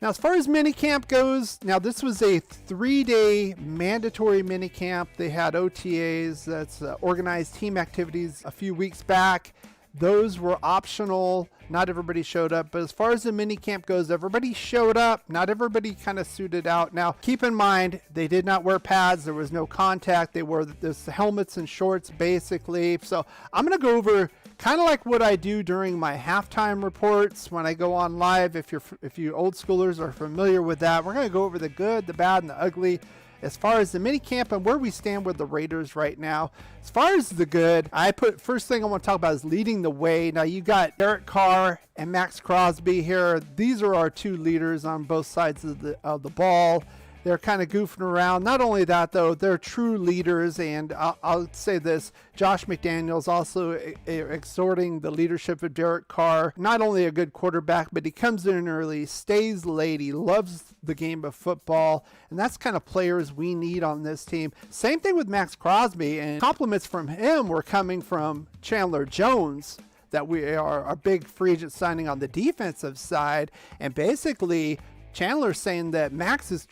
Now, as far as minicamp goes, now this was a 3-day mandatory minicamp. They had OTAs, that's organized team activities, a few weeks back. Those were optional. Not everybody showed up. But as far as the minicamp goes, everybody showed up. Not everybody kind of suited out. Now, keep in mind, they did not wear pads. There was no contact. They wore this helmets and shorts, basically. So I'm going to go over kind of like what I do during my halftime reports when I go on live. If you old schoolers are familiar with that, we're going to go over the good, the bad, and the ugly as far as the minicamp and where we stand with the Raiders right now. As far as the good, first thing I want to talk about is leading the way. Now you got Derek Carr and Max Crosby here. These are our two leaders on both sides of the ball. They're kind of goofing around. Not only that, though, they're true leaders. And I'll say this, Josh McDaniels also exhorting the leadership of Derek Carr. Not only a good quarterback, but he comes in early, stays late. He loves the game of football. And that's kind of players we need on this team. Same thing with Max Crosby. And compliments from him were coming from Chandler Jones, that we are a big free agent signing on the defensive side. And basically, Chandler's saying that Max is,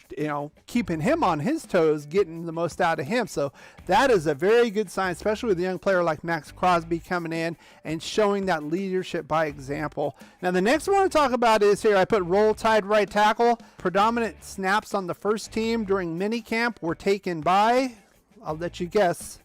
keeping him on his toes, getting the most out of him. So that is a very good sign, especially with a young player like Max Crosby coming in and showing that leadership by example. Now, the next one I want to talk about is here. I put Roll Tide right tackle. Predominant snaps on the first team during minicamp were taken by, I'll let you guess,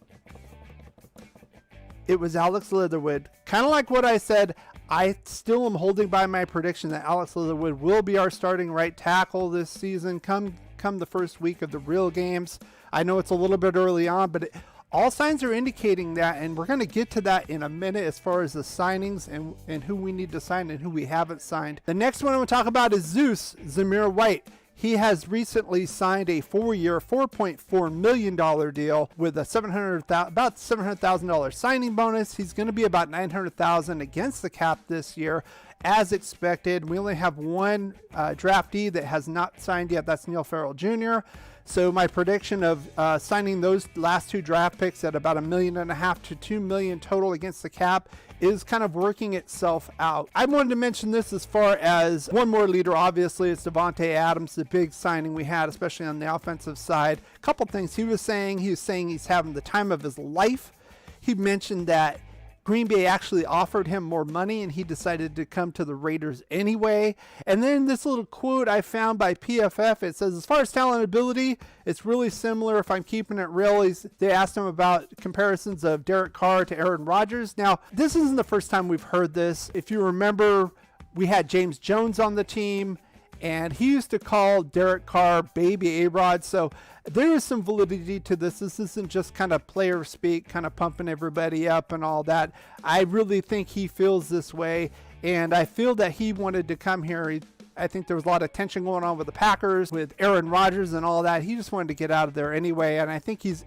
it was Alex Leatherwood. Kind of like what I said, I still am holding by my prediction that Alex Leatherwood will be our starting right tackle this season come the first week of the real games. I know it's a little bit early on, but all signs are indicating that, and we're going to get to that in a minute as far as the signings and who we need to sign and who we haven't signed. The next one I'm going to talk about is Zeus, Zamira White. He has recently signed a 4-year, $4.4 million deal with a about $700,000 signing bonus. He's going to be about $900,000 against the cap this year, as expected. We only have one draftee that has not signed yet. That's Neil Farrell Jr. So my prediction of signing those last two draft picks at about $1.5 million to $2 million total against the cap is kind of working itself out. I wanted to mention this as far as one more leader. Obviously, it's Devante Adams, the big signing we had, especially on the offensive side. A couple things he was saying he's having the time of his life. He mentioned that Green Bay actually offered him more money and he decided to come to the Raiders anyway. And then this little quote I found by PFF, it says, as far as talent ability, it's really similar. If I'm keeping it real, they asked him about comparisons of Derek Carr to Aaron Rodgers. Now, this isn't the first time we've heard this. If you remember, we had James Jones on the team, and he used to call Derek Carr Baby A-Rod. So there is some validity to this. This isn't just kind of player speak, kind of pumping everybody up and all that. I really think he feels this way, and I feel that he wanted to come here. I think there was a lot of tension going on with the Packers, with Aaron Rodgers and all that. He just wanted to get out of there anyway, and I think he's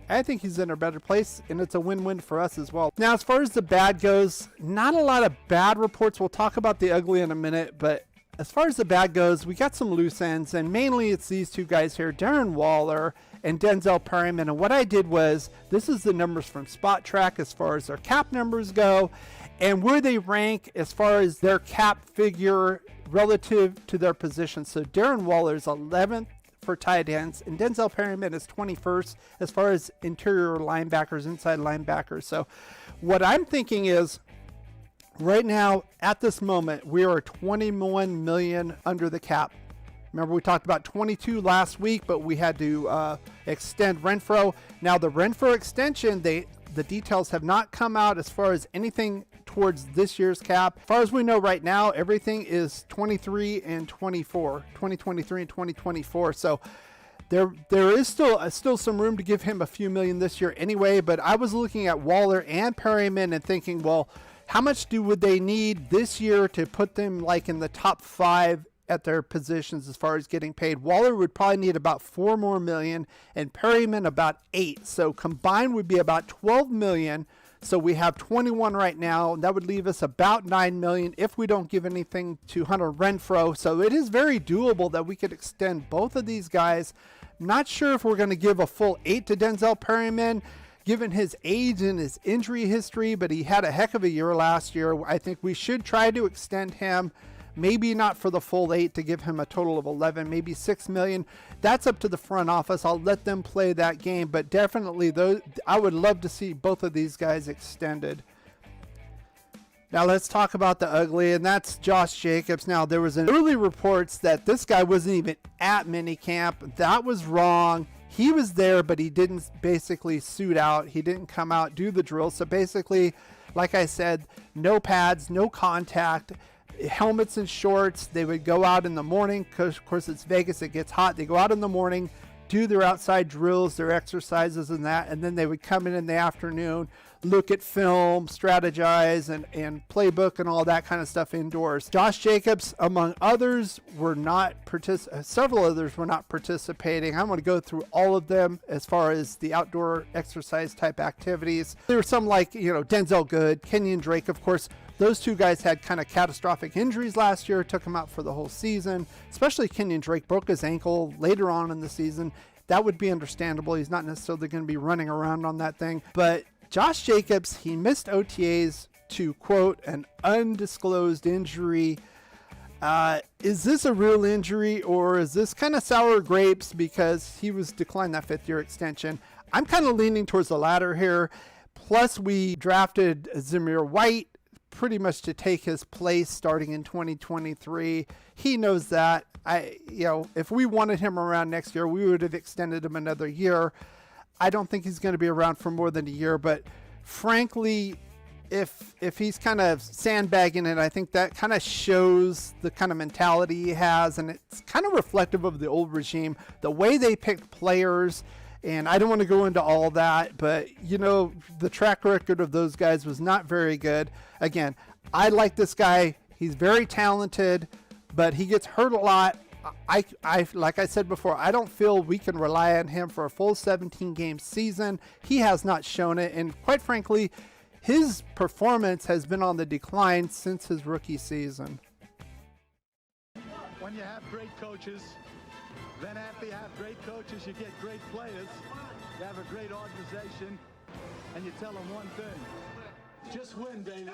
in a better place, and it's a win-win for us as well. Now, as far as the bad goes, not a lot of bad reports. We'll talk about the ugly in a minute, but as far as the bad goes, we got some loose ends, and mainly it's these two guys here, Darren Waller and Denzel Perryman. And what I did was, this is the numbers from Spot Track as far as their cap numbers go, and where they rank as far as their cap figure relative to their position. So Darren Waller is 11th for tight ends, and Denzel Perryman is 21st as far as interior linebackers, inside linebackers. So what I'm thinking is, right now, at this moment, we are 21 million under the cap. Remember, we talked about 22 last week, but we had to extend Renfrow. Now, the Renfrow extension, the details have not come out as far as anything towards this year's cap. As far as we know right now, everything is 23 and 24, 2023 and 2024. So there is still some room to give him a few million this year anyway. But I was looking at Waller and Perryman and thinking, well, how much would they need this year to put them like in the top 5 at their positions as far as getting paid? Waller would probably need about $4 more million, and Perryman about 8. So combined would be about 12 million. So we have 21 right now. That would leave us about 9 million if we don't give anything to Hunter Renfrow. So it is very doable that we could extend both of these guys. Not sure if we're going to give a full 8 to Denzel Perryman, given his age and his injury history, but he had a heck of a year last year. I think we should try to extend him, Maybe not for the full 8 to give him a total of 11, maybe 6 million. That's up to the front office. I'll let them play that game, but definitely those, I would love to see both of these guys extended. Now let's talk about the ugly, and that's Josh Jacobs. Now there was early reports that this guy wasn't even at minicamp. That was wrong. He was there, but he didn't basically suit out. He didn't come out, do the drill. So basically, like I said, no pads, no contact, helmets and shorts. They would go out in the morning because, of course, it's Vegas. It gets hot. They go out in the morning, do their outside drills, their exercises and that, and then they would come in the afternoon, look at film, strategize, and playbook and all that kind of stuff indoors. Josh Jacobs, among others, were not several others were not participating. I'm going to go through all of them as far as the outdoor exercise type activities. There were some like, Denzel Good, Kenyon Drake, of course. Those two guys had kind of catastrophic injuries last year, took him out for the whole season, especially Kenyon Drake broke his ankle later on in the season. That would be understandable. He's not necessarily going to be running around on that thing. But Josh Jacobs, he missed OTAs to, quote, an undisclosed injury. Is this a real injury, or is this kind of sour grapes because he was declined that 5th-year extension? I'm kind of leaning towards the latter here. Plus, we drafted Zamira White pretty much to take his place starting in 2023. He knows that. If we wanted him around next year, we would have extended him another year. I don't think he's going to be around for more than a year, but frankly, if he's kind of sandbagging it, I think that kind of shows the kind of mentality he has, and it's kind of reflective of the old regime, the way they picked players. And I don't want to go into all that, but the track record of those guys was not very good. Again, I like this guy. He's very talented, but he gets hurt a lot. I like I said before, I don't feel we can rely on him for a full 17-game season. He has not shown it, and quite frankly, his performance has been on the decline since his rookie season. When you have great coaches, then after you have great coaches, you get great players. You have a great organization, and you tell them one thing: just win, baby.